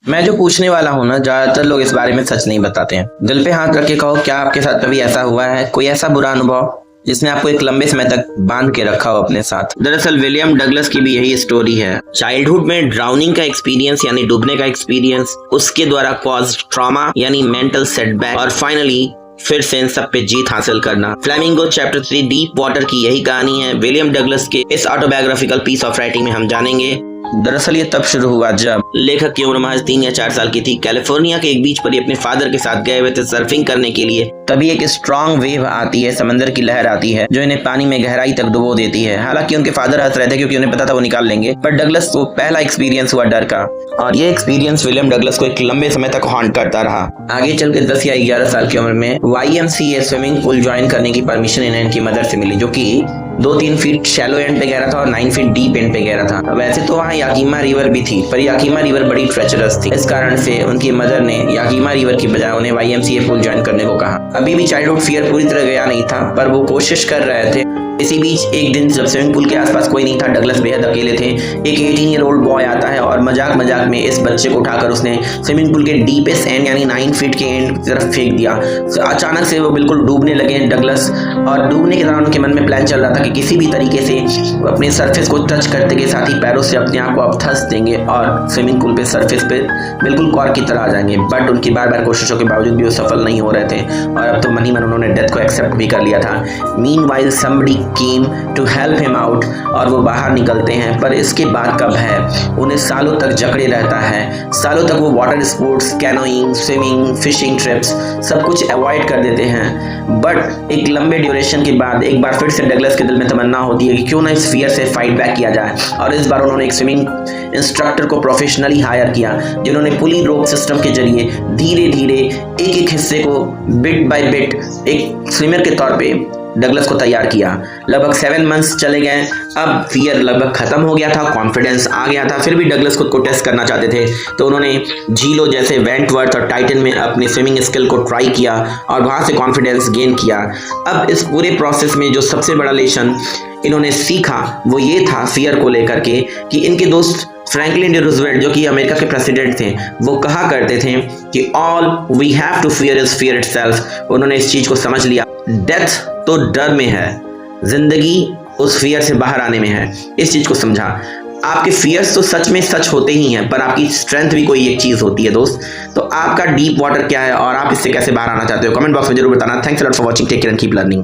मैं जो पूछने वाला हूँ ना, ज्यादातर लोग इस बारे में सच नहीं बताते हैं। दिल पे हाथ रख के कहो, क्या आपके साथ कभी ऐसा हुआ है, कोई ऐसा बुरा अनुभव जिसने आपको एक लंबे समय तक बांध के रखा हो अपने साथ। दरअसल विलियम डगलस की भी यही स्टोरी है। चाइल्डहुड में ड्राउनिंग का एक्सपीरियंस यानी डूबने का एक्सपीरियंस, उसके द्वारा कॉज ट्रॉमा यानी मेंटल सेटबैक, और फाइनली फिर से इन सब पे जीत हासिल करना। फ्लेमिंगो चैप्टर 3 डीप वाटर की यही कहानी है। विलियम डगलस के इस ऑटोबायोग्राफिकल पीस ऑफ राइटिंग में हम जानेंगे। दरअसल ये तब शुरू हुआ जब लेखक की उम्र महज 3 या 4 साल की थी। कैलिफोर्निया के एक बीच पर ये अपने फादर के साथ गए हुए थे सर्फिंग करने के लिए। तभी एक स्ट्रॉन्ग वेव आती है, समंदर की लहर आती है जो इन्हें पानी में गहराई तक डुबो देती है। हालांकि उनके फादर हंस रहे थे क्योंकि उन्हें पता था वो निकाल लेंगे, पर डगलस को पहला एक्सपीरियंस हुआ डर का, और ये एक्सपीरियंस विलियम डगलस को एक लंबे समय तक हॉन्ट करता रहा। आगे चल के 10 या 11 साल की उम्र में YMCA स्विमिंग पूल ज्वाइन करने की परमिशन इन्हें इनकी मदर से मिली, जो कि 2-3 फीट शैलो एंड पे गहरा था और 9 फीट डीप एंड पे गहरा था। वैसे तो वहाँ याकीमा रिवर भी थी, पर याकीमा रिवर बड़ी ट्रेचरस थी। इस कारण से उनकी मदर ने याकीमा रिवर की बजाय उन्हें YMCA पूल ज्वाइन करने को कहा। अभी भी चाइल्डहुड फियर पूरी तरह गया नहीं था, पर वो कोशिश कर रहे थे। इसी बीच एक दिन जब स्विमिंग पूल के आसपास कोई नहीं था, डगलस बेहद अकेले थे। एक 18 ईयर ओल्ड बॉय आता है और मजाक मजाक में इस बच्चे को उठाकर उसने स्विमिंग पूल के डीपेस्ट एंड यानी 9 फीट के एंड की तरफ फेंक दिया। अचानक से वो बिल्कुल डूबने लगे डगलस, और डूबने के दौरान उनके मन में प्लान चल रहा था कि किसी भी तरीके से अपने सरफेस को टच करते के साथ ही पैरों से अपने आप को अब धंस देंगे और स्विमिंग पूल पे सरफेस पे बिल्कुल कॉर्क की तरह आ जाएंगे। बट उनकी बार बार कोशिशों के बावजूद भी वो सफल नहीं हो रहे थे, और अब तो मन ही मन उन्होंने डेथ को एक्सेप्ट भी कर लिया था। Meanwhile somebody came to help him out, और वो बाहर निकलते हैं। पर इसके बाद कब है, उन्हें सालों तक जकड़े रहता है। सालों तक वो water sports, canoeing, swimming, fishing trips सब कुछ अवॉइड कर देते हैं। बट एक लंबे ड्यूरेशन के बाद एक बार फिर से डगलस के दिल में तमन्ना होती है कि क्यों ना इस फियर से फाइट बैक किया जाए, और इस बार उन्होंने एक स्विमिंग इंस्ट्रक्टर को प्रोफेशनली हायर किया, जिन्होंने पुली रोप सिस्टम के जरिए धीरे धीरे एक एक हिस्से को बिट बाय बिट एक स्विमर के तौर पे डगलस को तैयार किया। लगभग 7 मंथ्स चले गए। अब फियर लगभग खत्म हो गया था, कॉन्फिडेंस आ गया था। फिर भी डगलस खुद को टेस्ट करना चाहते थे, तो उन्होंने झीलों जैसे वेंटवर्थ और टाइटन में अपने स्विमिंग स्किल को ट्राई किया और वहां से कॉन्फिडेंस गेन किया। अब इस पूरे प्रोसेस में जो सबसे बड़ा लेसन इन्होंने सीखा वो ये था फियर को लेकर के, कि इनके दोस्त फ्रैंकलिन डी रूजवेल्ट जो कि अमेरिका के प्रेसिडेंट थे, वो कहा करते थे कि all we have to fear is fear itself. उन्होंने इस चीज को समझ लिया। डेथ तो डर में है, जिंदगी उस फियर से बाहर आने में है। इस चीज को समझा। आपके फियर्स तो सच में सच होते ही हैं, पर आपकी स्ट्रेंथ भी कोई एक चीज होती है दोस्त। तो आपका डीप वाटर क्या है और आप इससे कैसे बाहर आना चाहते हो, कमेंट बॉक्स में जरूर बताना। Thanks a lot for watching, take care and keep learning.